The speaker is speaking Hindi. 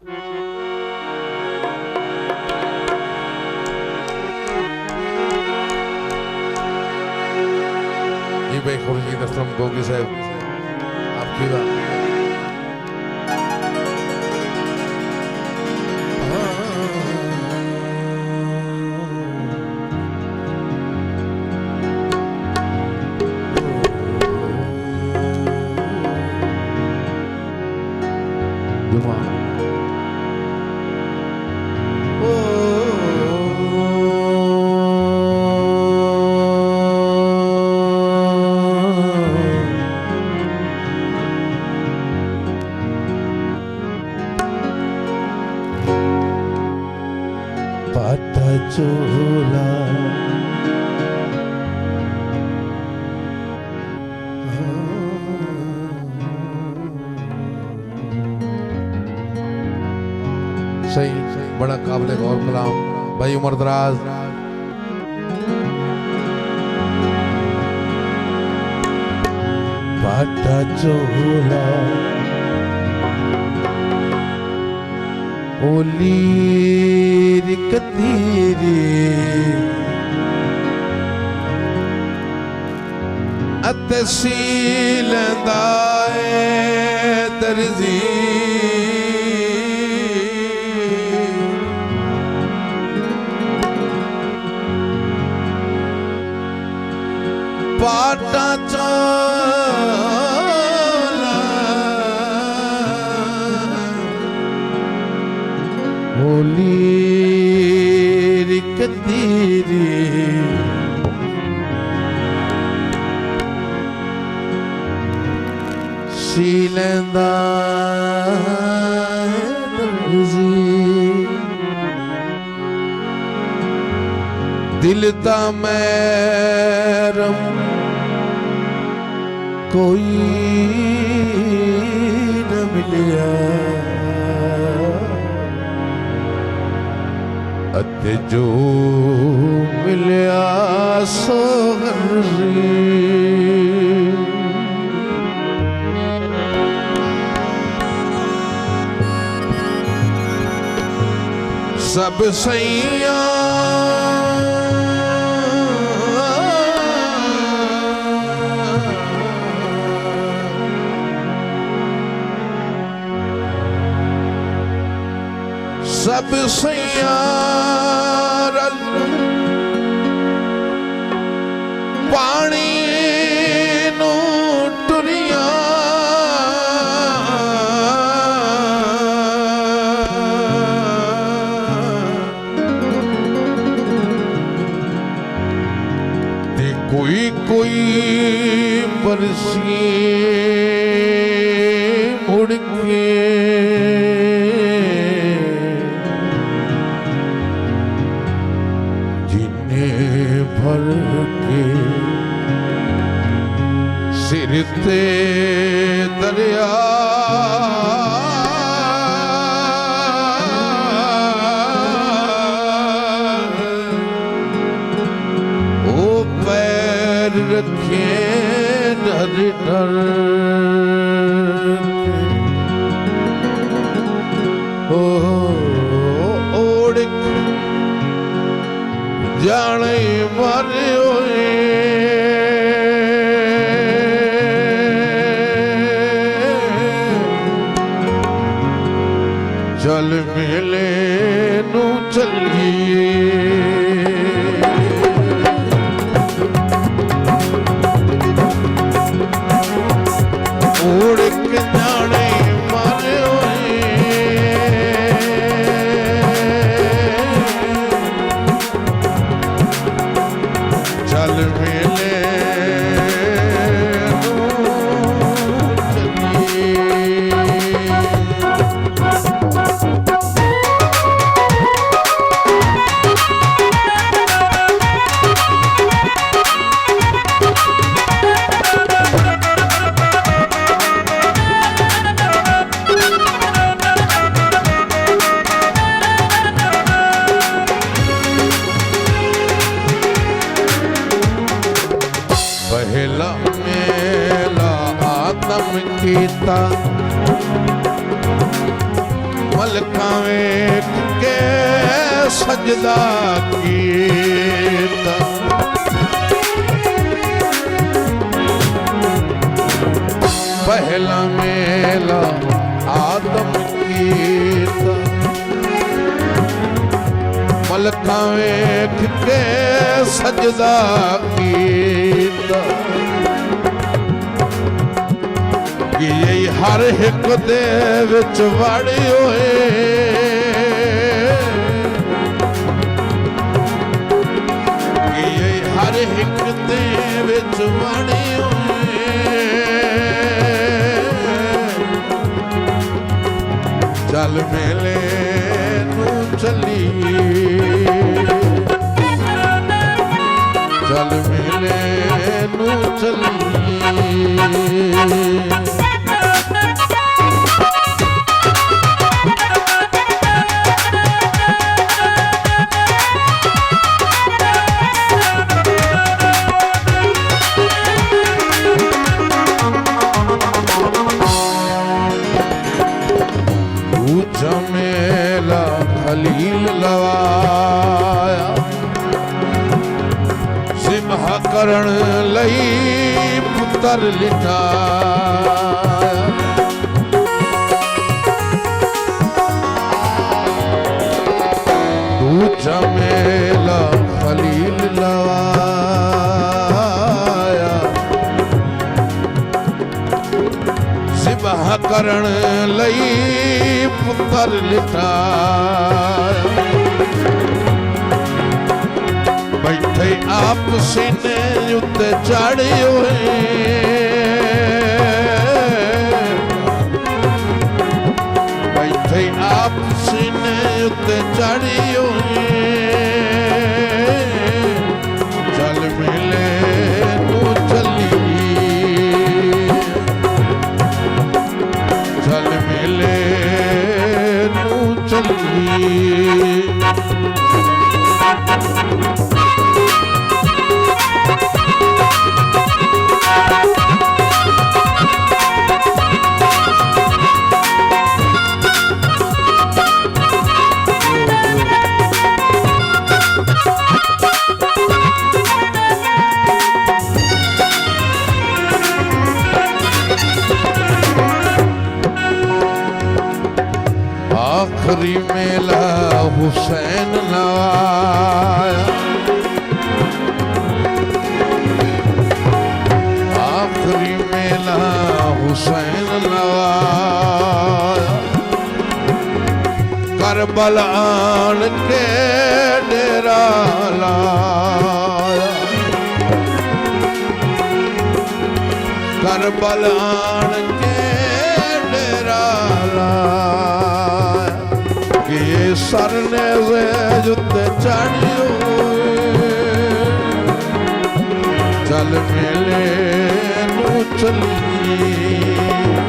जी भाई खुर्शीद असलम गोगी साहब आपकी बात पाटा चोला सही बड़ा काबिल गौर कलाम भाई उमर दराज पाटा चोला ओली कतीरी अते सीलंदा ए दर्जी पाटा चोला ओली कतीरी सीलंदा दिल दा मैरम कोई न मिलिया अते जो मिलिया सो गर्जी सब सैया सब सैया पानी नू टुरिया कोई कोई बरसी मुड़ के जिन्हें भर के सिर ते दरिया रखे डर डर ओढ़ जाने मारे होए चल मेले नू चलिए उड़ के जाने मारे होए चल मेले पहला मेला आदम कीता मल मलका वेख के सजदा कीता पहला मेला आदम कीता मलका वेख के सजदा कीता कि यही हर एक दे विच वड़ी होए कि यही हर एक दे विच वड़ी होए चल मेले नू चलीए चल मेले नू चलीए मेला खलील लवाया सिमह करण लई पुत्र लिटाया दूजा मेला खलील लवाया सिमह करण लई पुत्र लिटाया बैठे आप सीने उत्ते चढ़े हुए बैठे आप सीने उत्ते चढ़े हुए चल मिले नू चलिए चल मिले चलिए आखिरी मेला हुसैन नवाया आखिरी मेला हुसैन नवाया करबल आन के डेरा लाया करबल आन के डेरा लाया ये सरने से जुत्ते चढ़ियो चल मेले नू चलिए